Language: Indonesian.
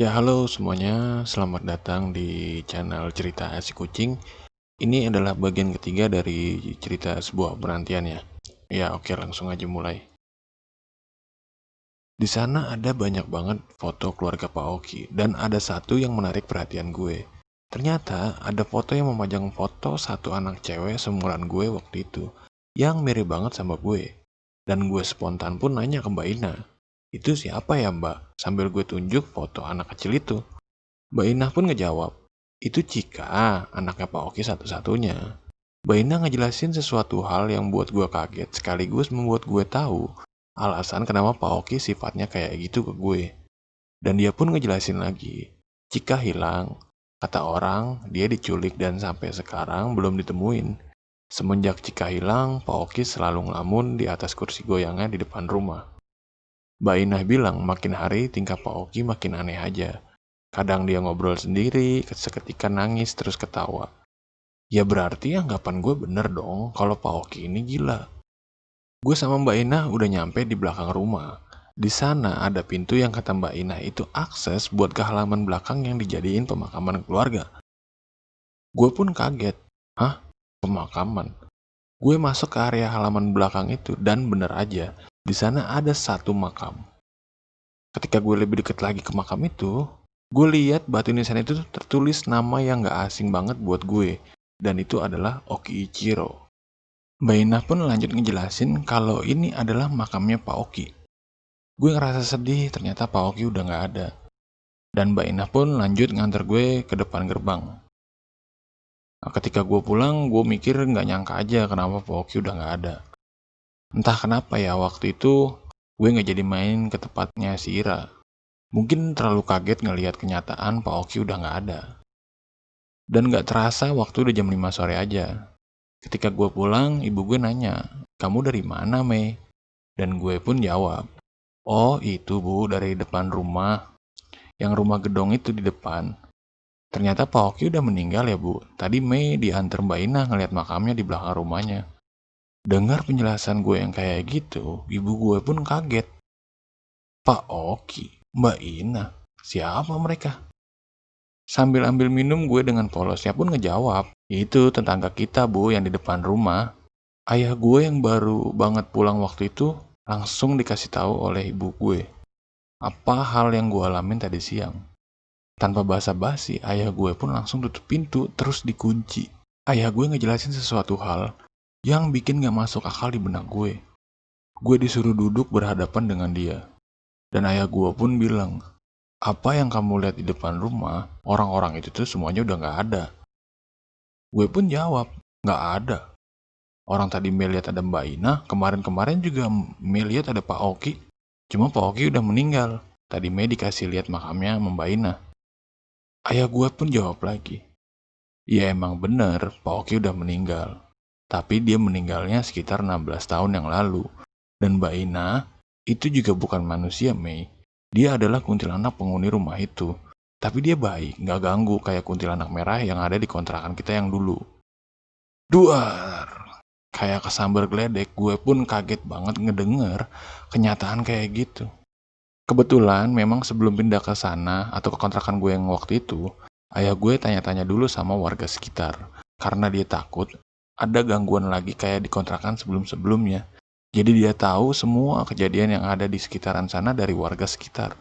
Ya, halo semuanya. Selamat datang di channel Cerita Si Kucing. Ini adalah bagian ketiga dari cerita sebuah penantian ya. Ya, oke, langsung aja mulai. Di sana ada banyak banget foto keluarga Pak Oki dan ada satu yang menarik perhatian gue. Ternyata ada foto yang memajang foto satu anak cewek seumuran gue waktu itu yang mirip banget sama gue. Dan gue spontan pun nanya ke Mbak Ina, "Itu siapa ya, Mbak?" Sambil gue tunjuk foto anak kecil itu. Mbak Inah pun ngejawab, "Itu Cika, anaknya Pak Oki satu-satunya." Mbak Inah ngejelasin sesuatu hal yang buat gue kaget sekaligus membuat gue tahu alasan kenapa Pak Oki sifatnya kayak gitu ke gue. Dan dia pun ngejelasin lagi, Cika hilang. Kata orang, dia diculik dan sampai sekarang belum ditemuin. Semenjak Cika hilang, Pak Oki selalu ngelamun di atas kursi goyangnya di depan rumah. Mbak Inah bilang makin hari tingkah Pak Oki makin aneh aja. Kadang dia ngobrol sendiri, seketika nangis terus ketawa. Ya berarti anggapan gue bener dong kalau Pak Oki ini gila. Gue sama Mbak Inah udah nyampe di belakang rumah. Di sana ada pintu yang kata Mbak Inah itu akses buat ke halaman belakang yang dijadiin pemakaman keluarga. Gue pun kaget. Hah? Pemakaman? Gue masuk ke area halaman belakang itu dan bener aja, di sana ada satu makam. Ketika gue lebih deket lagi ke makam itu, gue lihat batu nisan itu tertulis nama yang gak asing banget buat gue. Dan itu adalah Oki Ichiro. Mbak Inah pun lanjut ngejelasin kalau ini adalah makamnya Pak Oki. Gue ngerasa sedih ternyata Pak Oki udah gak ada. Dan Mbak Inah pun lanjut nganter gue ke depan gerbang. Nah, ketika gue pulang, gue mikir gak nyangka aja kenapa Pak Oki udah gak ada. Entah kenapa ya waktu itu gue gak jadi main ke tempatnya si Ira. Mungkin terlalu kaget ngelihat kenyataan Pak Oki udah gak ada. Dan gak terasa waktu udah jam 5 sore aja. Ketika gue pulang, ibu gue nanya, "Kamu dari mana, Mei?" Dan gue pun jawab, "Oh itu bu, dari depan rumah. Yang rumah gedong itu di depan." Ternyata Pak Oki udah meninggal ya bu. Tadi Mei diantar Mbak Ina ngeliat makamnya di belakang rumahnya. Dengar penjelasan gue yang kayak gitu, ibu gue pun kaget. "Pak Oki, Mbak Ina, siapa mereka?" Sambil ambil minum, gue dengan polosnya pun ngejawab, "Itu tetangga kita bu yang di depan rumah." Ayah gue yang baru banget pulang waktu itu langsung dikasih tahu oleh ibu gue apa hal yang gue alamin tadi siang. Tanpa basa-basi, ayah gue pun langsung tutup pintu terus dikunci. Ayah gue ngejelasin sesuatu hal yang bikin gak masuk akal di benak gue. Gue disuruh duduk berhadapan dengan dia. Dan ayah gue pun bilang, "Apa yang kamu lihat di depan rumah, orang-orang itu tuh semuanya udah gak ada." Gue pun jawab, "Gak ada. Orang tadi Mei lihat ada Mbak Ina, kemarin-kemarin juga Mei lihat ada Pak Oki. Cuma Pak Oki udah meninggal. Tadi Mei dikasih lihat makamnya sama Mbak Ina." Ayah gue pun jawab lagi, "Ya emang bener, Pak Oki udah meninggal. Tapi dia meninggalnya sekitar 16 tahun yang lalu. Dan Mbak Ina itu juga bukan manusia, Mei. Dia adalah kuntilanak penghuni rumah itu. Tapi dia baik, gak ganggu kayak kuntilanak merah yang ada di kontrakan kita yang dulu." Duar! Kayak kesambar geledek, gue pun kaget banget ngedenger kenyataan kayak gitu. Kebetulan memang sebelum pindah ke sana atau ke kontrakan gue yang waktu itu, ayah gue tanya-tanya dulu sama warga sekitar. Karena dia takut ada gangguan lagi kayak di kontrakan sebelum-sebelumnya. Jadi dia tahu semua kejadian yang ada di sekitaran sana dari warga sekitar.